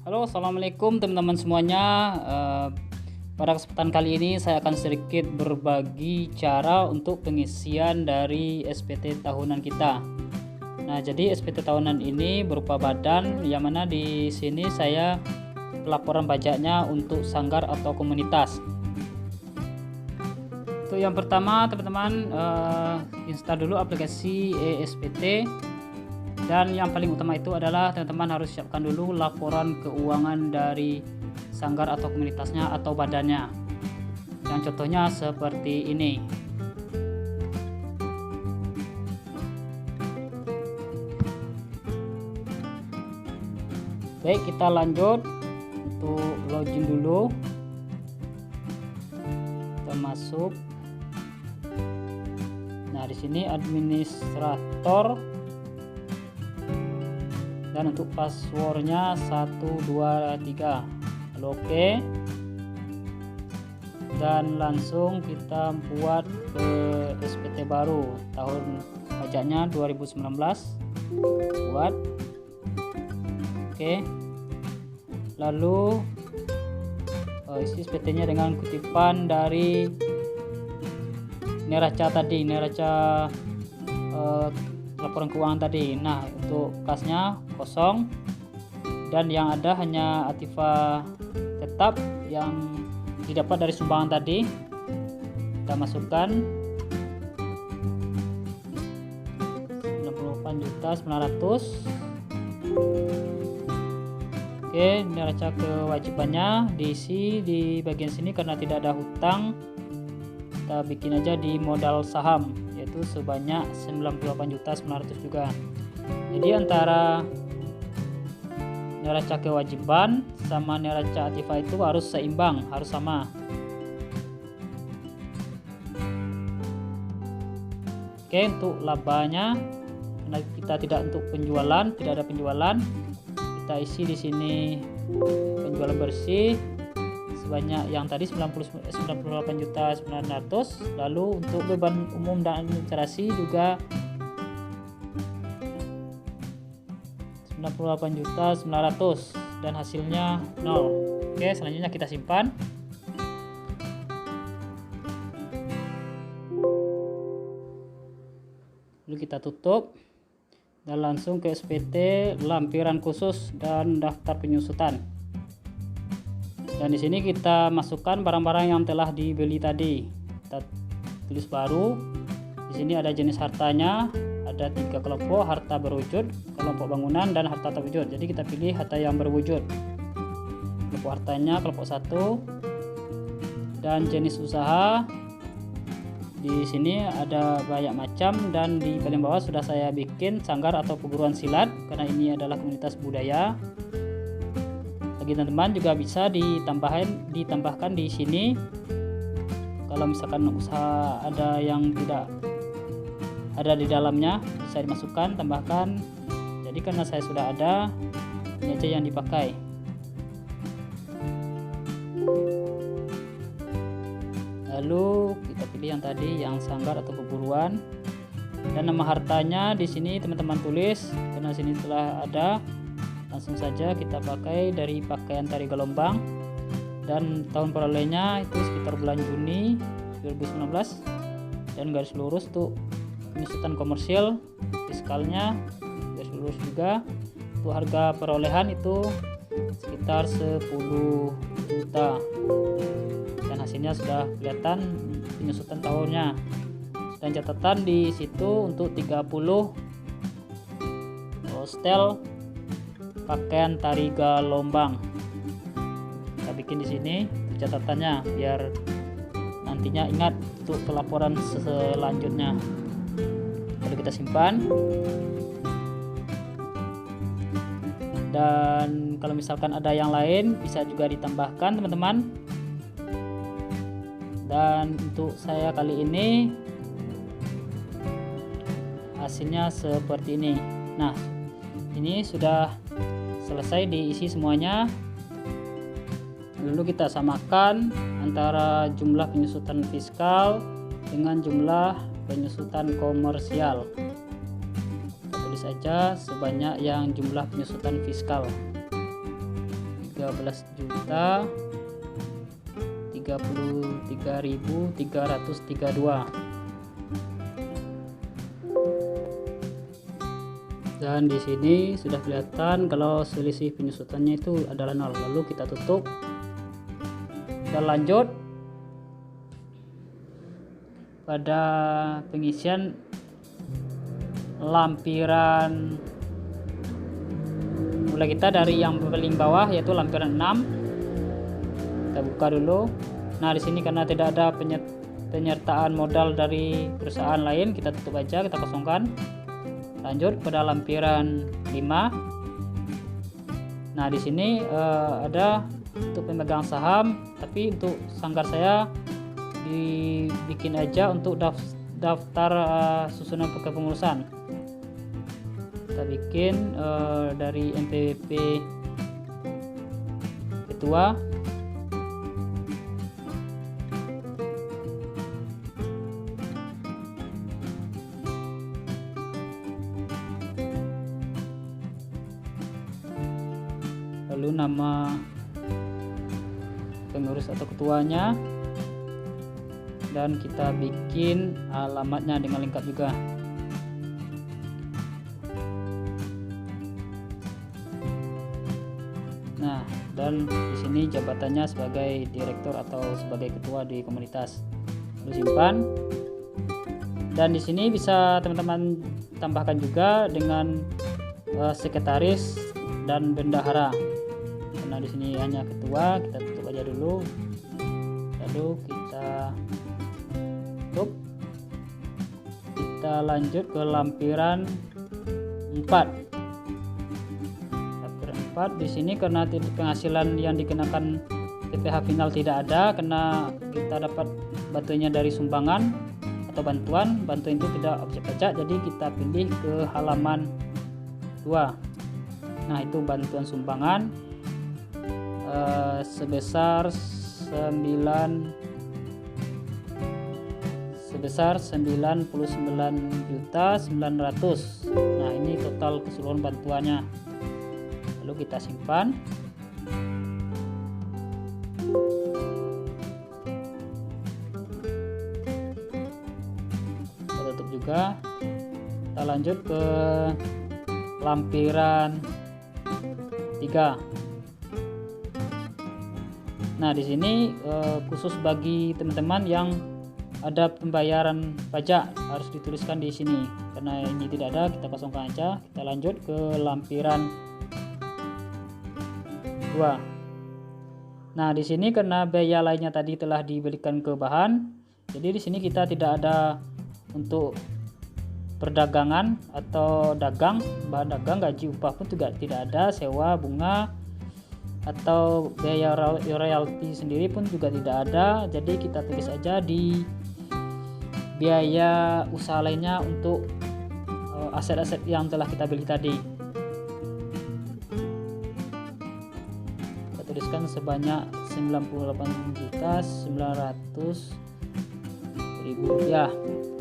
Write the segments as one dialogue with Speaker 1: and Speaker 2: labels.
Speaker 1: Halo, assalamualaikum teman-teman semuanya. Pada kesempatan kali ini saya akan sedikit berbagi cara untuk pengisian dari SPT tahunan kita. Nah, jadi SPT tahunan ini berupa badan, yang mana di sini saya pelaporan pajaknya untuk sanggar atau komunitas. Untuk yang pertama, teman-teman install dulu aplikasi eSPT. Dan yang paling utama itu adalah teman-teman harus siapkan dulu laporan keuangan dari sanggar atau komunitasnya atau badannya. Yang contohnya seperti ini. Baik, kita lanjut untuk login dulu. Kita masuk. Nah, di sini administrator. Dan untuk passwordnya 123, lalu oke, dan langsung kita buat ke SPT baru tahun pajaknya 2019. Buat oke, lalu isi SPT nya dengan kutipan dari neraca tadi, laporan keuangan tadi. Nah, untuk kasnya kosong dan yang ada hanya aktiva tetap yang didapat dari sumbangan tadi. Kita masukkan 98.900.000. Oke, neraca kewajibannya diisi di bagian sini karena tidak ada hutang. Kita bikin aja di modal saham, yaitu sebanyak 98.900.000 juga. Jadi antara neraca kewajiban sama neraca aktiva itu harus seimbang, harus sama. Oke, untuk labanya karena kita tidak untuk penjualan, tidak ada penjualan, kita isi di sini penjualan bersih sebanyak yang tadi 98.900.000. Lalu untuk beban umum dan administrasi juga 98.900.000 dan hasilnya 0. Oke, selanjutnya kita simpan. Lalu kita tutup dan langsung ke SPT lampiran khusus dan daftar penyusutan. Dan di sini kita masukkan barang-barang yang telah dibeli tadi. Kita tulis baru. Di sini ada jenis hartanya, ada 3 kelompok: harta berwujud, kelompok bangunan, dan harta tak wujud. Jadi kita pilih harta yang berwujud. Kelompok hartanya kelompok 1. Dan jenis usaha di sini ada banyak macam, dan di paling bawah sudah saya bikin sanggar atau perguruan silat karena ini adalah komunitas budaya. Bagi teman-teman juga bisa ditambahkan di sini. Kalau misalkan usaha ada yang tidak ada di dalamnya, bisa dimasukkan, tambahkan. Jadi karena saya sudah ada, ini aja yang dipakai. Lalu kita pilih yang tadi, yang sanggar atau perguruan. Dan nama hartanya di sini teman-teman tulis karena sini telah ada. Langsung saja kita pakai dari pakaian tari gelombang, dan tahun perolehnya itu sekitar bulan Juni 2019, dan garis lurus tuh penyusutan komersil, fiskalnya garis lurus juga. Untuk harga perolehan itu sekitar 10 juta, dan hasilnya sudah kelihatan penyusutan tahunnya. Dan catatan di situ untuk 30 setel pakaian tari gelombang. Kita bikin di sini catatannya biar nantinya ingat untuk pelaporan selanjutnya. Lalu kita simpan. Dan kalau misalkan ada yang lain bisa juga ditambahkan, teman-teman. Dan untuk saya kali ini hasilnya seperti ini. Nah, ini sudah selesai diisi semuanya. Lalu kita samakan antara jumlah penyusutan fiskal dengan jumlah penyusutan komersial. Kita tulis saja sebanyak yang jumlah penyusutan fiskal. 13.033.332. Dan di sini sudah kelihatan kalau selisih penyusutannya itu adalah 0. Lalu kita tutup dan lanjut pada pengisian lampiran. Mulai kita dari yang paling bawah yaitu lampiran 6. Kita buka dulu. Nah, di sini karena tidak ada penyertaan modal dari perusahaan lain, kita tutup aja, kita kosongkan. Lanjut pada lampiran 5. Nah, di sini ada untuk pemegang saham, tapi untuk sanggar saya dibikin aja untuk daftar susunan kepengurusan. Kita bikin dari NPWP ketua. Lalu nama pengurus atau ketuanya, dan kita bikin alamatnya dengan lengkap juga. Nah, dan di sini jabatannya sebagai direktur atau sebagai ketua di komunitas. Lalu simpan. Dan di sini bisa teman-teman tambahkan juga dengan sekretaris dan bendahara. Karena di sini hanya ketua, kita tutup aja dulu. Lalu kita tutup. Kita lanjut ke lampiran 4. Lampiran 4 di sini karena penghasilan yang dikenakan PPh final tidak ada, karena kita dapat bantuannya dari sumbangan atau bantuan itu tidak objek pajak, jadi kita pilih ke halaman 2. Nah, itu bantuan sumbangan sebesar 99.900.000. Nah, ini total keseluruhan bantuannya. Lalu kita simpan. Kita tutup juga. Kita lanjut ke lampiran 3. Nah, di sini khusus bagi teman-teman yang ada pembayaran pajak harus dituliskan di sini. Karena ini tidak ada, kita kosongkan aja. Kita lanjut ke lampiran 2. Nah, di sini karena biaya lainnya tadi telah diberikan ke bahan, jadi di sini kita tidak ada untuk perdagangan atau dagang, bahan dagang, gaji, upah pun juga tidak ada, sewa, bunga, atau biaya royalti sendiri pun juga tidak ada. Jadi kita tulis aja di biaya usaha lainnya untuk aset-aset yang telah kita beli tadi. Kita tuliskan sebanyak 98.900.000 rupiah.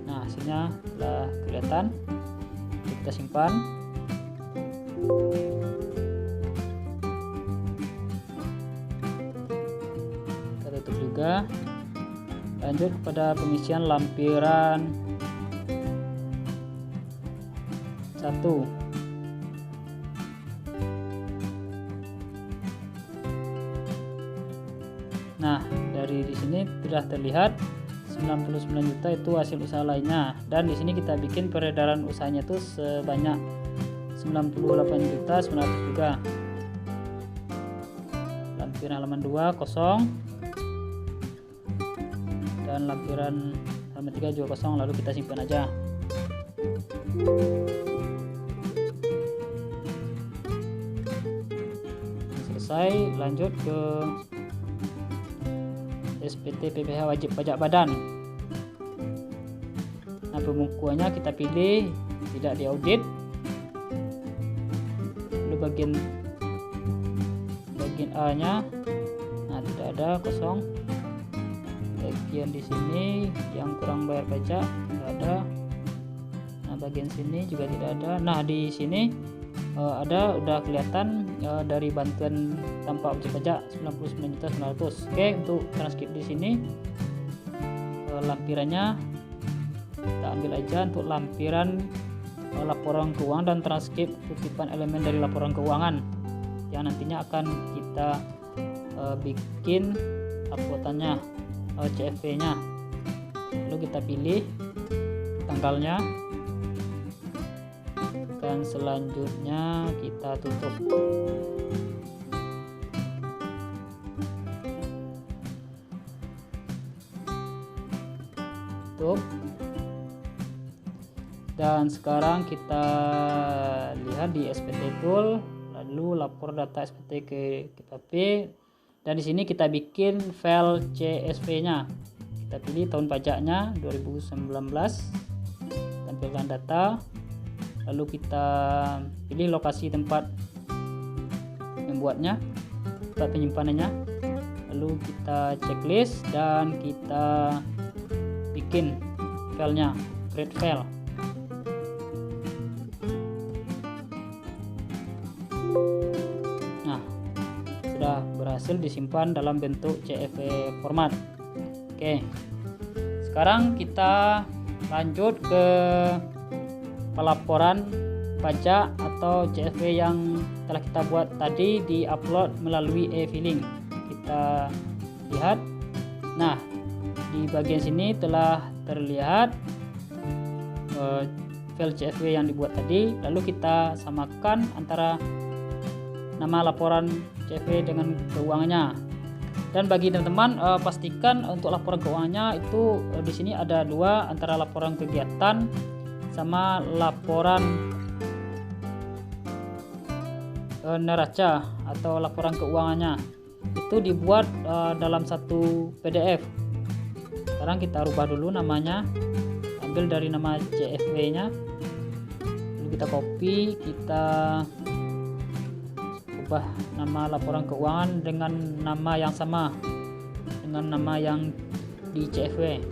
Speaker 1: Nah, hasilnya telah kelihatan. Kita simpan. Kita tutup juga. Lanjut pada pengisian lampiran 1. Nah, dari di sini sudah terlihat 99 juta itu hasil usaha lainnya, dan di sini kita bikin peredaran usahanya itu sebanyak 98.900 juga. Lampiran halaman 2 kosong, dan lampiran halaman 3 juga kosong. Lalu kita simpan aja. Selesai, lanjut ke SPT PPh wajib pajak badan. Nah, pembukuannya kita pilih tidak diaudit. Lalu bagian A nya, nah tidak ada, kosong. Bagian di sini yang kurang bayar pajak tidak ada. Nah, bagian sini juga tidak ada. Nah, di sini ada udah kelihatan dari bantuan tanpa objek pajak 99.900.000. Oke, untuk transkrip di sini lampirannya kita ambil aja untuk lampiran laporan keuangan dan transkrip kutipan elemen dari laporan keuangan yang nantinya akan kita bikin uploadannya, CFV-nya. Lalu kita pilih tanggalnya dan selanjutnya kita tutup. Dan sekarang kita lihat di SPT Tool, lalu lapor data SPT ke KPP, dan di sini kita bikin file CSV-nya. Kita pilih tahun pajaknya 2019, tampilkan data, lalu kita pilih lokasi tempat membuatnya, tempat penyimpanannya, lalu kita checklist dan kita bikin filenya, create file. Nah, sudah berhasil disimpan dalam bentuk CSV format. Oke, sekarang kita lanjut ke pelaporan pajak atau CSV yang telah kita buat tadi, di upload melalui e-filing. Kita lihat, nah di bagian sini telah terlihat file CSV yang dibuat tadi. Lalu kita samakan antara nama laporan CSV dengan keuangannya. Dan bagi teman-teman, pastikan untuk laporan keuangannya itu di sini ada dua, antara laporan kegiatan sama laporan neraca atau laporan keuangannya. Itu dibuat dalam satu PDF. Sekarang kita rubah dulu namanya, ambil dari nama CSV-nya, lalu kita copy, kita ubah nama laporan keuangan dengan nama yang sama dengan nama yang di CSV.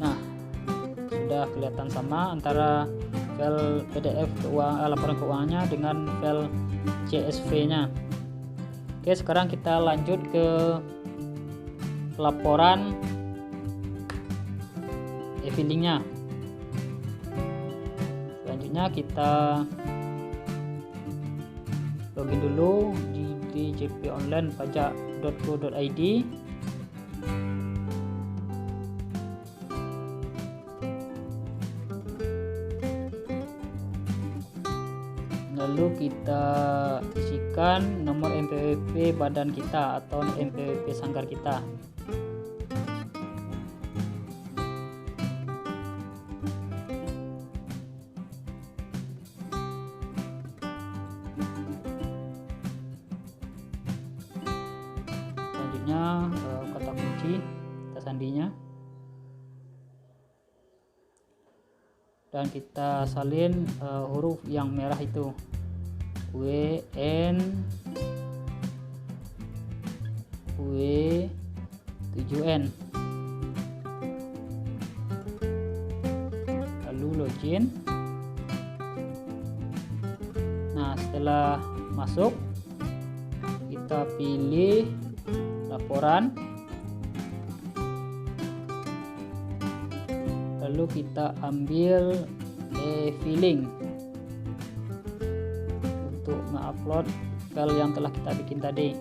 Speaker 1: Nah, sudah kelihatan sama antara file PDF laporan keuangannya dengan file CSV-nya. Oke, sekarang kita lanjut ke laporan e-filingnya. Selanjutnya kita login dulu di djponlinepajak.go.id. Lalu kita isikan nomor NPWP badan kita atau NPWP sanggar kita. Selanjutnya kata kunci, kata sandinya, dan kita salin huruf yang merah itu, W, N, W, 7N. Lalu login. Nah, setelah masuk kita pilih laporan, lalu kita ambil e-filing untuk mengupload file yang telah kita bikin tadi.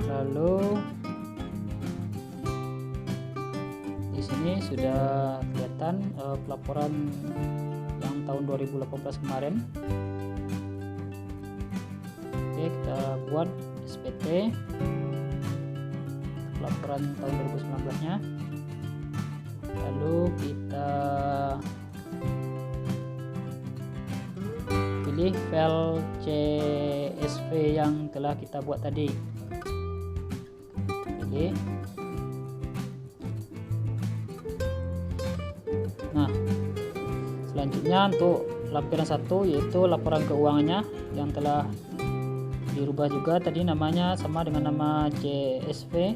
Speaker 1: Lalu di sini sudah kelihatan pelaporan yang tahun 2018 kemarin. Oke, kita buat SPT laporan tahun 2019 nya, lalu kita pilih file CSV yang telah kita buat tadi. Oke, nah selanjutnya untuk lampiran 1 yaitu laporan keuangannya yang telah dirubah juga tadi, namanya sama dengan nama CSV.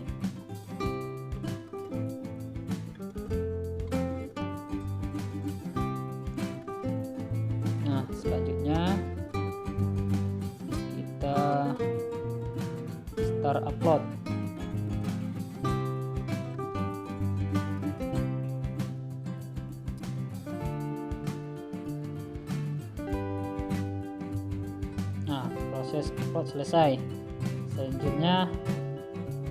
Speaker 1: daftar upload. Nah, proses upload selesai. Selanjutnya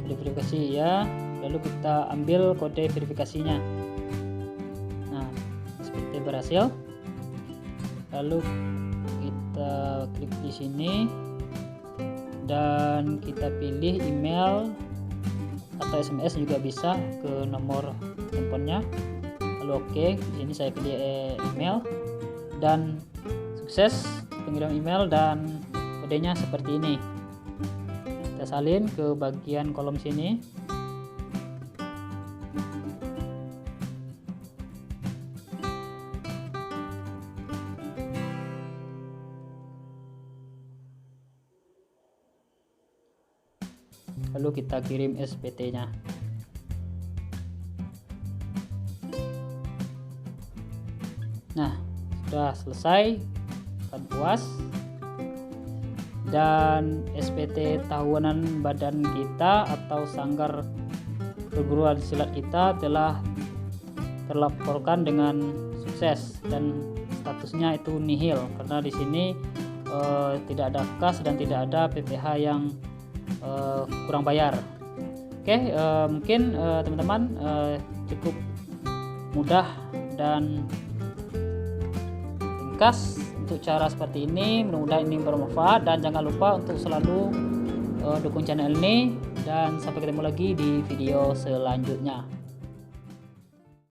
Speaker 1: verifikasi ya, lalu kita ambil kode verifikasinya. Nah, SPT berhasil. Lalu kita klik di sini dan kita pilih email atau SMS juga bisa ke nomor handphonenya. Lalu oke, di sini saya pilih email dan sukses pengirim email dan kodenya seperti ini. Kita salin ke bagian kolom sini. Lalu kita kirim SPT-nya. Nah, sudah selesai, kan puas. Dan SPT tahunan badan kita atau sanggar perguruan silat kita telah terlaporkan dengan sukses dan statusnya itu nihil karena di sini tidak ada kas dan tidak ada PPh yang kurang bayar. Oke, mungkin teman-teman cukup mudah dan ringkas untuk cara seperti ini. Mudah-mudahan ini bermanfaat dan jangan lupa untuk selalu dukung channel ini dan sampai ketemu lagi di video selanjutnya.